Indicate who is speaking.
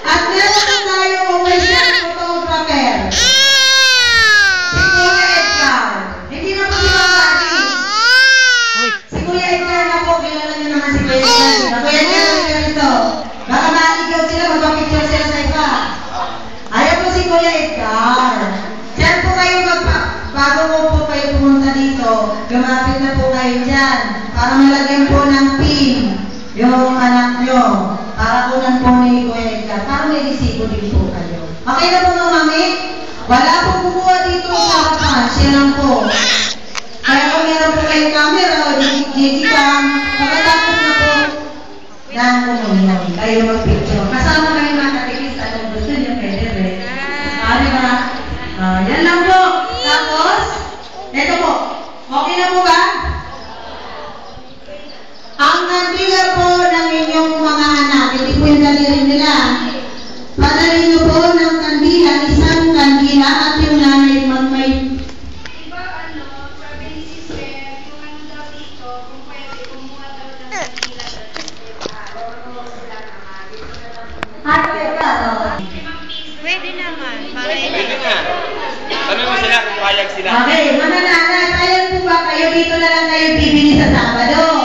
Speaker 1: At meron na tayo official photographer. Si Kuya Edgar. Hindi na po si Kuya. Si Kuya Edgar na po. Kilala niyo naman si Kuya Edgar. Kuya Edgar na ganito. Baka maligaw sila, magpapicture sila sa iba. Ayaw po si Kuya Edgar. Diyan po kayo bago po kayo pumunta dito, lumapit na po kayo dyan para malagyan po ng pin yung anak nyo. Para po ng po ni Kuya Edgar. Para may resibo din po kayo. Okay na po mga mami? Wala po kumuha dito sa harapan. Siya lang po. Kaya kung meron po kayong camera o digicam, pagkatapos na po ng kumunyon. Kayo mag-picture. Kasama kayo mga katikista. Kung gusto nyo, pwede rin. Di ba? Yan lang po. Tapos, ito po. Okay na po ba? Ang nagbiga po ng inyong mga anak, hindi po yung daliri nila. Padali nyo po ng kandila, isang kandila at yung nanay magmay.
Speaker 2: Diba sabi ni sister, yung ano daw dito, kung pwede, kumuha daw ng kandila sa
Speaker 3: Pwede naman.
Speaker 4: Pwede na. Sabi mo sila kung payag sila.
Speaker 1: Okay, mananana, payag po ba kayo dito na lang kayo bibili sa Sabado?